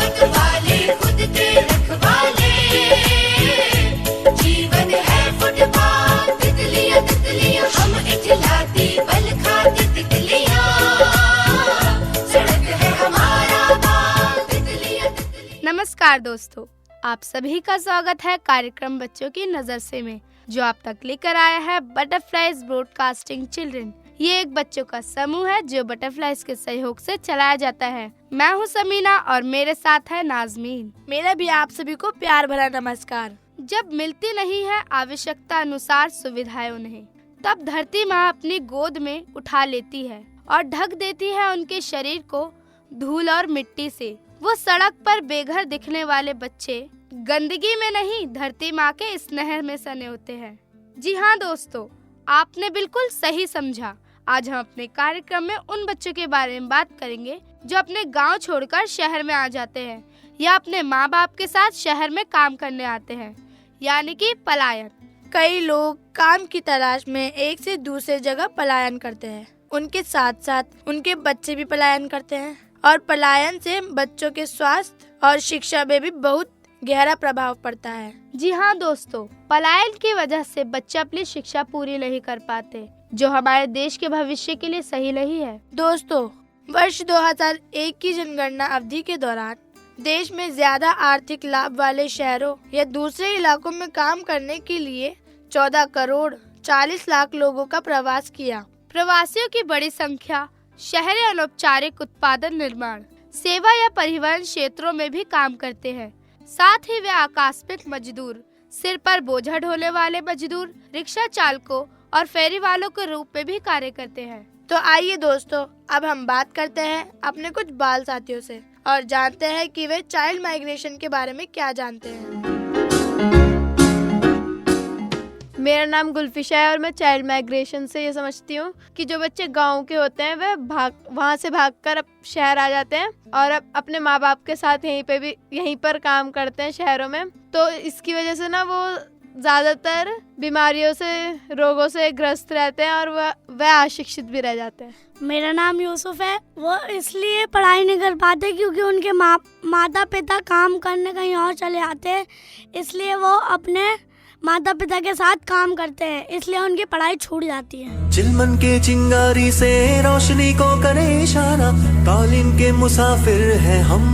भारत वाले खुद के रखवाले, जीवन है फुटपाथ, तितलियां तितलियां हम इठलाती बल खाती तितलियां, सड़क है हमारा बाग, तितलियां तितलियां। नमस्कार दोस्तों, आप सभी का स्वागत है कार्यक्रम बच्चों की नजर से में, जो आप तक लेकर आया है बटरफ्लाइज ब्रॉडकास्टिंग चिल्ड्रन। ये एक बच्चों का समूह है जो बटरफ्लाइज के सहयोग से चलाया जाता है। मैं हूँ समीना और मेरे साथ है नाजमीन। मेरा भी आप सभी को प्यार भरा नमस्कार। जब मिलती नहीं है आवश्यकता अनुसार सुविधाएं उन्हें, तब धरती माँ अपनी गोद में उठा लेती है और ढक देती है उनके शरीर को धूल और मिट्टी से। वो सड़क पर बेघर दिखने वाले बच्चे गंदगी में नहीं, धरती माँ के स्नेह में सने होते हैं। जी हाँ दोस्तों, आपने बिल्कुल सही समझा। आज हम अपने कार्यक्रम में उन बच्चों के बारे में बात करेंगे जो अपने गांव छोड़कर शहर में आ जाते हैं या अपने माँ बाप के साथ शहर में काम करने आते हैं, यानी कि पलायन। कई लोग काम की तलाश में एक से दूसरे जगह पलायन करते हैं। उनके साथ साथ उनके बच्चे भी पलायन करते हैं और पलायन से बच्चों के स्वास्थ्य और शिक्षा में भी बहुत गहरा प्रभाव पड़ता है। जी हाँ दोस्तों, पलायन की वजह से बच्चे अपनी शिक्षा पूरी नहीं कर पाते, जो हमारे देश के भविष्य के लिए सही नहीं है। दोस्तों, वर्ष 2001 की जनगणना अवधि के दौरान देश में ज्यादा आर्थिक लाभ वाले शहरों या दूसरे इलाकों में काम करने के लिए 14 करोड़ 40 लाख लोगों का प्रवास किया। प्रवासियों की बड़ी संख्या शहरी अनौपचारिक उत्पादन, निर्माण, सेवा या परिवहन क्षेत्रों में भी काम करते हैं। साथ ही वे आकस्मिक मजदूर, सिर पर बोझा ढोने वाले मजदूर, रिक्शा चालकों और फेरी वालों के रूप में भी कार्य करते हैं। तो आइए दोस्तों, अब हम बात करते हैं अपने कुछ बाल साथियों से और जानते हैं कि वे चाइल्ड माइग्रेशन के बारे में क्या जानते हैं। मेरा नाम गुलफिशा है और मैं चाइल्ड माइग्रेशन से ये समझती हूँ कि जो बच्चे गांव के होते हैं वे वहाँ से भागकर अब शहर आ जाते हैं और अब अपने माँ बाप के साथ यहीं पर काम करते हैं शहरों में। तो इसकी वजह से ना वो ज़्यादातर बीमारियों से, रोगों से ग्रस्त रहते हैं और वह अशिक्षित भी रह जाते हैं। मेरा नाम यूसुफ है। वो इसलिए पढ़ाई नहीं कर पाते क्योंकि उनके माता पिता काम करने कहीं और चले जाते हैं, इसलिए वो अपने माता पिता के साथ काम करते हैं, इसलिए उनकी पढ़ाई छूट जाती है। चिलमन के चिंगारी से रोशनी को करे इशारा, तालीम के मुसाफिर हैं हम,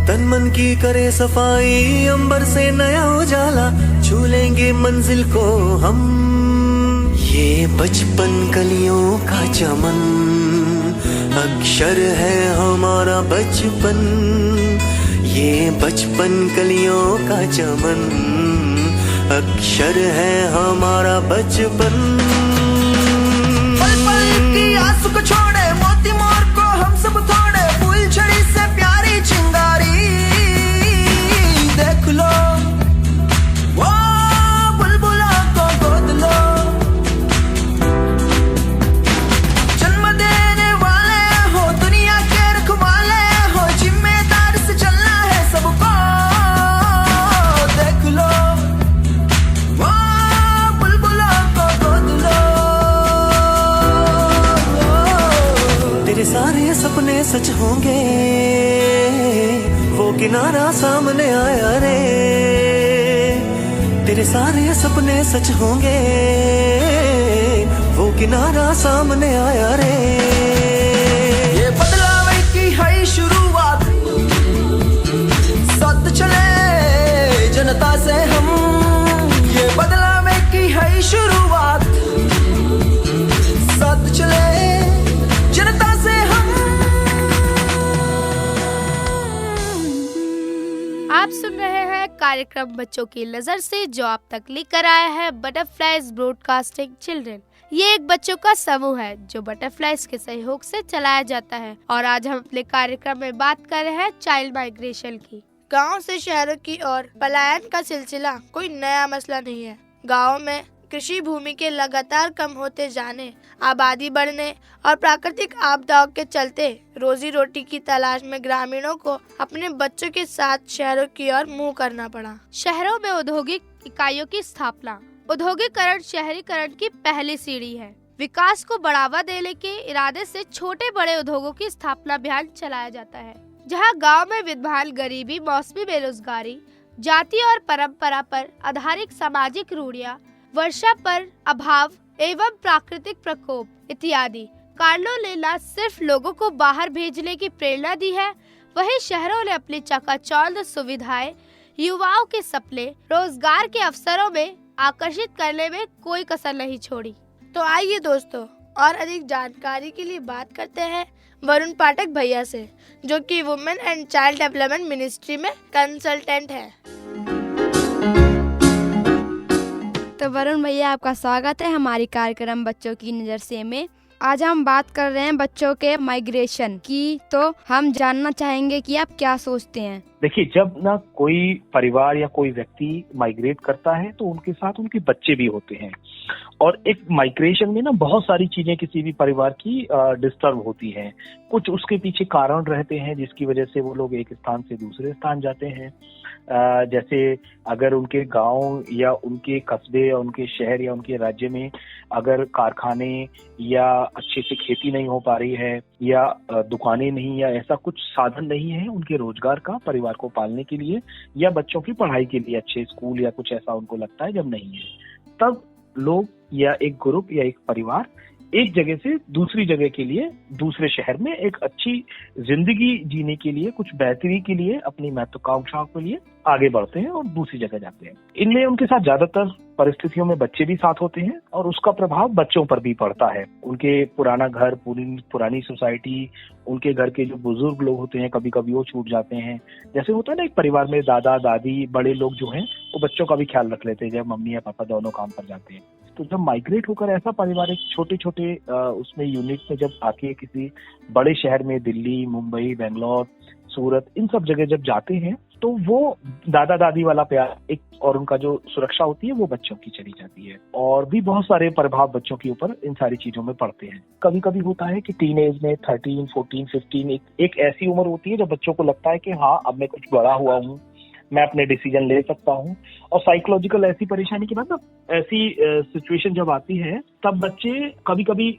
तन मन की करे सफाई, अंबर से नया उजाला, छू लेंगे मंजिल को हम। ये बचपन कलियों का चमन, अक्षर है हमारा बचपन, ये बचपन कलियों का चमन, अक्षर है हमारा बचपन। पल पल की आंसू को छोड़े, मोती मोर को हम सब थोड़े, फूल झड़ी से प्यारी चिंगारी देख लो, वो बुलबुला को गोद लो, जन्म देने वाले हो, दुनिया के रखवाले हो, जिम्मेदार से चलना है सबको, देख लो, वो बुलबुला को गोद लो। तेरे सारे सपने सच होंगे, वो किनारा सामने आया रे, तेरे सारे सपने सच होंगे, वो किनारा सामने आया रे। ये बदलाव की है शुरुआत, साथ चले जनता से हम, ये बदलाव की है शुरुआत, साथ चले जनता से हम। आप सुन रहे हैं कार्यक्रम बच्चों की नजर से, जो आप तक लेकर आया है बटरफ्लाइज ब्रॉडकास्टिंग चिल्ड्रन। ये एक बच्चों का समूह है जो बटरफ्लाइज के सहयोग से चलाया जाता है और आज हम अपने कार्यक्रम में बात कर रहे हैं चाइल्ड माइग्रेशन की। गांव से शहरों की ओर पलायन का सिलसिला कोई नया मसला नहीं है। गाँव में कृषि भूमि के लगातार कम होते जाने, आबादी बढ़ने और प्राकृतिक आपदाओं के चलते रोजी रोटी की तलाश में ग्रामीणों को अपने बच्चों के साथ शहरों की ओर मुंह करना पड़ा। शहरों में औद्योगिक इकाइयों की स्थापना। औद्योगिकरण शहरीकरण की पहली सीढ़ी है। विकास को बढ़ावा देने के इरादे से छोटे बड़े उद्योगों की स्थापना अभियान चलाया जाता है, जहां गांव में विद्यमान गरीबी, मौसमी बेरोजगारी, जाति और परंपरा पर आधारित सामाजिक रूढ़ियां, वर्षा पर अभाव एवं प्राकृतिक प्रकोप इत्यादि कारणों ने न सिर्फ लोगों को बाहर भेजने की प्रेरणा दी है, वहीं शहरों ने अपनी चकाचौंध सुविधाएं युवाओं के सपने, रोजगार के अवसरों में आकर्षित करने में कोई कसर नहीं छोड़ी। तो आइए दोस्तों, और अधिक जानकारी के लिए बात करते हैं वरुण पाठक भैया से, जो कि women and child development ministry में कंसल्टेंट है। तो वरुण भैया, आपका स्वागत है हमारी कार्यक्रम बच्चों की नज़र से में। आज हम बात कर रहे हैं बच्चों के माइग्रेशन की, तो हम जानना चाहेंगे कि आप क्या सोचते हैं। देखिए, जब ना कोई परिवार या कोई व्यक्ति माइग्रेट करता है तो उनके साथ उनके बच्चे भी होते हैं, और एक माइग्रेशन में ना बहुत सारी चीजें किसी भी परिवार की डिस्टर्ब होती हैं। कुछ उसके पीछे कारण रहते हैं जिसकी वजह से वो लोग एक स्थान से दूसरे स्थान जाते हैं। जैसे अगर उनके गांव या उनके कस्बे या उनके शहर या उनके राज्य में अगर कारखाने या अच्छे से खेती नहीं हो पा रही है, या दुकानें नहीं, या ऐसा कुछ साधन नहीं है उनके रोजगार का परिवार को पालने के लिए, या बच्चों की पढ़ाई के लिए अच्छे स्कूल या कुछ ऐसा उनको लगता है जब नहीं है, तब लोग या एक ग्रुप या एक परिवार एक जगह से दूसरी जगह के लिए, दूसरे शहर में एक अच्छी जिंदगी जीने के लिए, कुछ बेहतरी के लिए, अपनी महत्वाकांक्षाओं के लिए आगे बढ़ते हैं और दूसरी जगह जाते हैं। इनमें उनके साथ ज्यादातर परिस्थितियों में बच्चे भी साथ होते हैं, और उसका प्रभाव बच्चों पर भी पड़ता है। उनके पुराना घर, पुरानी सोसाइटी, उनके घर के जो बुजुर्ग लोग होते हैं, कभी कभी वो छूट जाते हैं। जैसे होता है ना, एक परिवार में दादा दादी, बड़े लोग जो हैं वो बच्चों का भी ख्याल रख लेते हैं जब मम्मी या पापा दोनों काम पर जाते हैं। तो जब माइग्रेट होकर ऐसा परिवार एक छोटे छोटे उसमें यूनिट में जब आके किसी बड़े शहर में, दिल्ली, मुंबई, बेंगलोर, सूरत, इन सब जगह जब जाते हैं, तो वो दादा दादी वाला प्यार एक और उनका जो सुरक्षा होती है वो बच्चों की चली जाती है, और भी बहुत सारे प्रभाव बच्चों के ऊपर इन सारी चीजों में पड़ते हैं। कभी कभी होता है कि टीन एज में 13, 14, 15 एक ऐसी उम्र होती है जब बच्चों को लगता है कि हाँ, अब मैं कुछ बड़ा हुआ हूँ, मैं अपने डिसीजन ले सकता हूँ। और साइकोलॉजिकल ऐसी परेशानी के बाद, ऐसी सिचुएशन जब आती है, तब बच्चे कभी कभी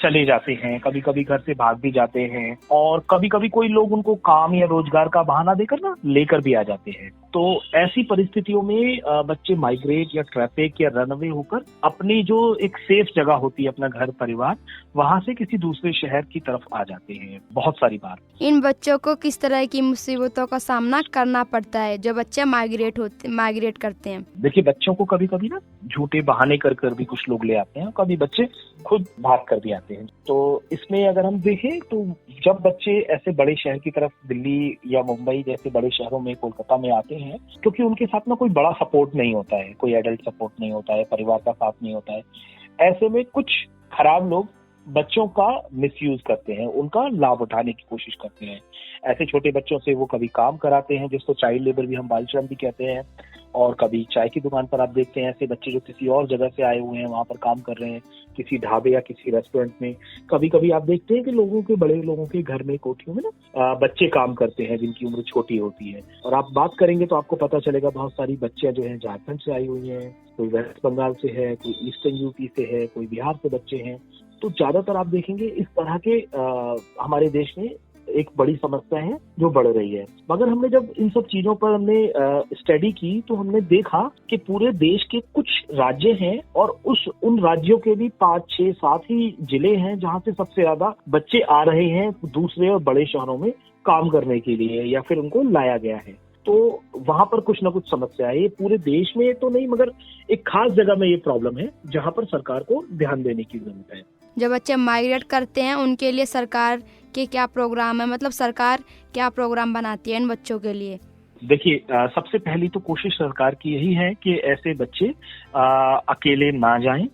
चले जाते हैं, कभी कभी घर से भाग भी जाते हैं, और कभी कभी कोई लोग उनको काम या रोजगार का बहाना देकर ना लेकर भी आ जाते हैं। तो ऐसी परिस्थितियों में बच्चे माइग्रेट या ट्रैफिक या रनअवे होकर अपनी जो एक सेफ जगह होती है, अपना घर परिवार, वहां से किसी दूसरे शहर की तरफ आ जाते हैं बहुत सारी बार। इन बच्चों को किस तरह की मुसीबतों का सामना करना पड़ता है जो बच्चे माइग्रेट करते हैं? देखिए, बच्चों को कभी कभी ना झूठे बहाने कर भी कुछ लोग ले आते हैं, कभी बच्चे खुद भाग कर भी आते हैं। तो इसमें अगर हम देखें तो जब बच्चे ऐसे बड़े शहर की तरफ, दिल्ली या मुंबई जैसे बड़े शहरों में, कोलकाता में आते हैं, क्योंकि उनके साथ में कोई बड़ा सपोर्ट नहीं होता है, कोई एडल्ट सपोर्ट नहीं होता है, परिवार का साथ नहीं होता है, ऐसे में कुछ खराब लोग बच्चों का मिसयूज करते हैं, उनका लाभ उठाने की कोशिश करते हैं। ऐसे छोटे बच्चों से वो कभी काम कराते हैं, जिसको चाइल्ड लेबर भी, हम बाल श्रम भी कहते हैं, और कभी चाय की दुकान पर आप देखते हैं ऐसे बच्चे जो किसी और जगह से आए हुए हैं, वहां पर काम कर रहे हैं, किसी ढाबे या किसी रेस्टोरेंट में। कभी कभी आप देखते हैं कि बड़े लोगों के घर में, कोठियों में ना बच्चे काम करते हैं जिनकी उम्र छोटी होती है। और आप बात करेंगे तो आपको पता चलेगा बहुत सारी बच्चियां जो है झारखंड से आई हुई हैं, कोई वेस्ट बंगाल से है, कोई ईस्टर्न यूपी से है, कोई बिहार से बच्चे हैं। तो ज्यादातर आप देखेंगे इस तरह के हमारे देश में एक बड़ी समस्या है जो बढ़ रही है। मगर हमने जब इन सब चीजों पर हमने स्टडी की तो हमने देखा कि पूरे देश के कुछ राज्य हैं, और उन राज्यों के भी 5, 6, 7 ही जिले हैं जहां से सबसे ज्यादा बच्चे आ रहे हैं दूसरे और बड़े शहरों में काम करने के लिए, या फिर उनको लाया गया है। तो वहां पर कुछ ना कुछ समस्या है। ये पूरे देश में तो नहीं, मगर एक खास जगह में ये प्रॉब्लम है जहां पर सरकार को ध्यान देने की जरूरत है। जब बच्चे माइग्रेट करते हैं उनके लिए सरकार के क्या प्रोग्राम है, मतलब सरकार क्या प्रोग्राम बनाती है इन बच्चों के लिए? देखिए, सबसे पहली तो कोशिश सरकार की यही है कि ऐसे बच्चे अकेले ना जाएं,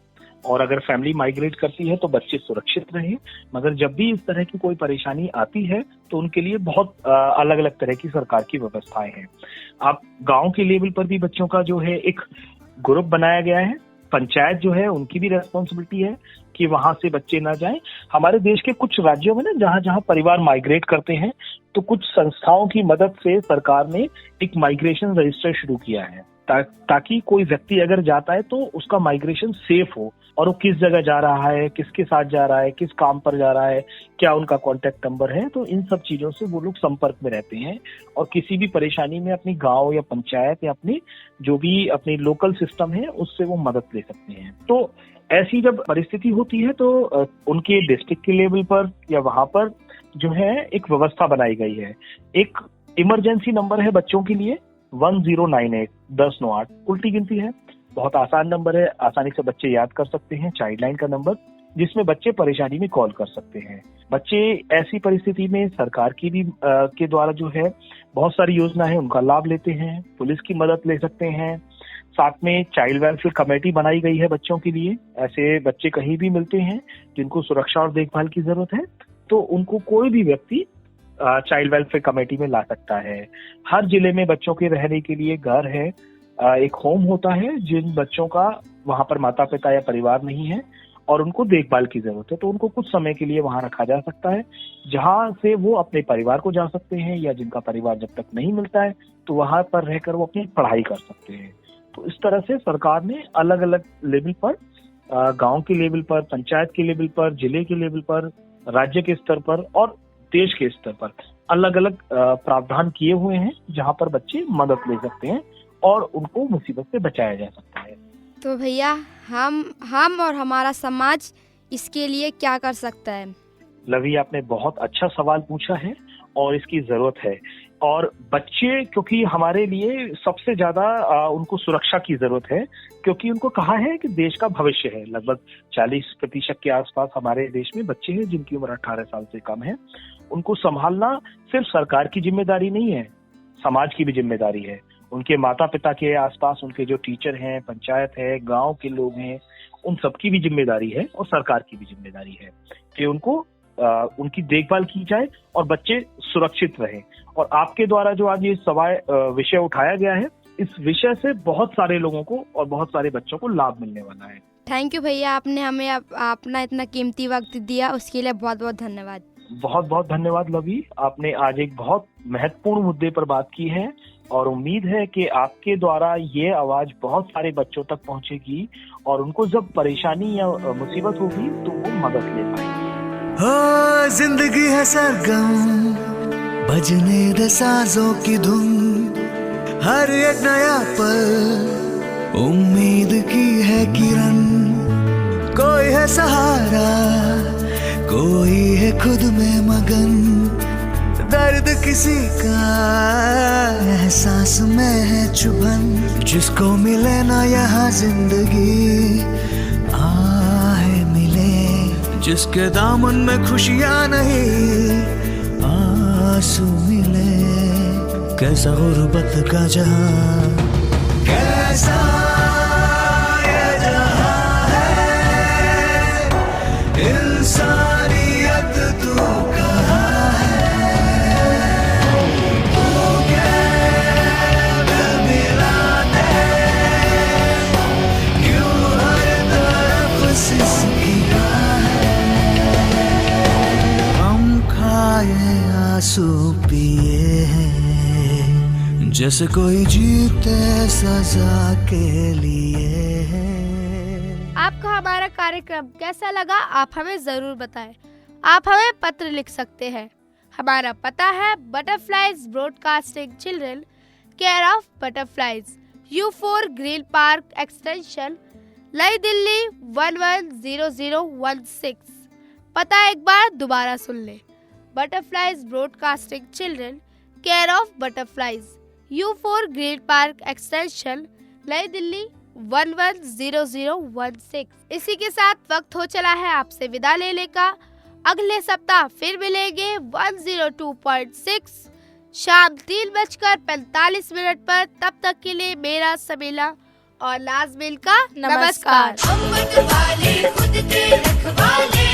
और अगर फैमिली माइग्रेट करती है तो बच्चे सुरक्षित रहें। मगर जब भी इस तरह की कोई परेशानी आती है तो उनके लिए बहुत अलग अलग तरह की सरकार की व्यवस्थाएं हैं। आप गांव के लेवल पर भी बच्चों का जो है एक ग्रुप बनाया गया है, पंचायत जो है उनकी भी रेस्पॉन्सिबिलिटी है कि वहां से बच्चे ना जाएं। हमारे देश के कुछ राज्यों में ना जहां जहां परिवार माइग्रेट करते हैं तो कुछ संस्थाओं की मदद से सरकार ने एक माइग्रेशन रजिस्टर शुरू किया है, ताकि कोई व्यक्ति अगर जाता है तो उसका माइग्रेशन सेफ हो, और वो किस जगह जा रहा है, किसके साथ जा रहा है, किस काम पर जा रहा है, क्या उनका कॉन्टेक्ट नंबर है। तो इन सब चीजों से वो लोग संपर्क में रहते हैं और किसी भी परेशानी में अपनी गांव या पंचायत या अपनी जो भी अपनी लोकल सिस्टम है उससे वो मदद ले सकते हैं। तो ऐसी जब परिस्थिति होती है तो उनके डिस्ट्रिक्ट के लेवल पर या वहां पर जो है एक व्यवस्था बनाई गई है। एक इमरजेंसी नंबर है बच्चों के लिए 1098 1098, उल्टी गिनती है, बहुत आसान नंबर है, आसानी से बच्चे याद कर सकते हैं। चाइल्ड लाइन का नंबर जिसमें बच्चे परेशानी में कॉल कर सकते हैं। बच्चे ऐसी परिस्थिति में सरकार की भी के द्वारा जो है बहुत सारी योजना है उनका लाभ लेते हैं, पुलिस की मदद ले सकते हैं। साथ में चाइल्ड वेलफेयर कमेटी बनाई गई है बच्चों के लिए। ऐसे बच्चे कहीं भी मिलते हैं जिनको सुरक्षा और देखभाल की जरूरत है तो उनको कोई भी व्यक्ति चाइल्ड वेलफेयर कमेटी में ला सकता है। हर जिले में बच्चों के रहने के लिए घर है, एक होम होता है। जिन बच्चों का वहां पर माता पिता या परिवार नहीं है और उनको देखभाल की जरूरत है तो उनको कुछ समय के लिए वहां रखा जा सकता है, जहां से वो अपने परिवार को जा सकते हैं, या जिनका परिवार जब तक नहीं मिलता है तो वहां पर रहकर वो अपनी पढ़ाई कर सकते हैं। तो इस तरह से सरकार ने अलग अलग लेवल पर, गांव के लेवल पर, पंचायत के लेवल पर, जिले के लेवल पर, राज्य के स्तर पर और देश के स्तर पर अलग अलग प्रावधान किए हुए हैं जहां पर बच्चे मदद ले सकते हैं और उनको मुसीबत से बचाया जा सकता है। तो भैया हम और हमारा समाज इसके लिए क्या कर सकता है? लवी, आपने बहुत अच्छा सवाल पूछा है और इसकी जरूरत है। और बच्चे क्योंकि हमारे लिए सबसे ज्यादा उनको सुरक्षा की जरूरत है, क्योंकि उनको कहा है कि देश का भविष्य है। लगभग 40% के आसपास हमारे देश में बच्चे हैं जिनकी उम्र 18 साल से कम है। उनको संभालना सिर्फ सरकार की जिम्मेदारी नहीं है, समाज की भी जिम्मेदारी है। उनके माता पिता के आसपास उनके जो टीचर हैं, पंचायत है, गांव के लोग हैं, उन सबकी भी जिम्मेदारी है और सरकार की भी जिम्मेदारी है कि उनको उनकी देखभाल की जाए और बच्चे सुरक्षित रहें। और आपके द्वारा जो आज ये विषय उठाया गया है, इस विषय से बहुत सारे लोगों को और बहुत सारे बच्चों को लाभ मिलने वाला है। थैंक यू भैया, आपने हमें अपना इतना कीमती वक्त दिया, उसके लिए बहुत बहुत धन्यवाद। बहुत बहुत धन्यवाद लवी, आपने आज एक बहुत महत्वपूर्ण मुद्दे पर बात की है और उम्मीद है कि आपके द्वारा ये आवाज बहुत सारे बच्चों तक पहुंचेगी और उनको जब परेशानी या मुसीबत होगी तो वो मदद ले पाएंगे। हो जिंदगी है सरगम, बजने दे साजों की धुन, हर एक नया पल उम्मीद की है किरण। कोई है सहारा, कोई है खुद में मगन, दर्द किसी का एहसास में है चुभन। जिसको मिले ना यहाँ जिंदगी आहे मिले, जिसके दामन में खुशियाँ नहीं आंसू मिले। कैसा गुर्बत का जहां, कैसा ये जहां है, इंसानियत तू कहाँ है, तू क्या मिलाते, क्यों हर तरफ सिसकिया है। हम खाए आंसू पिए हैं, जैसे कोई जीते सजा के लिए है। आपको हमारा कार्यक्रम कैसा लगा, आप हमें जरूर बताएं। आप हमें पत्र लिख सकते हैं। हमारा पता है butterflies broadcasting children, care of butterflies, U4 green park extension, नई दिल्ली 110016। पता एक बार दोबारा सुन ले। Butterflies broadcasting children, care of butterflies, U4 green park extension, नई दिल्ली 110016। इसी के साथ वक्त हो चला है आपसे विदा लेने का। अगले सप्ताह फिर मिलेंगे 102.6 शाम 3:45 पर। तब तक के लिए मेरा समीला और नाज़मीन का नमस्कार। हम वाले खुद के रखवाले,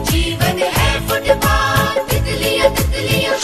जीवन है फुटबॉल, तितलियां तितलियां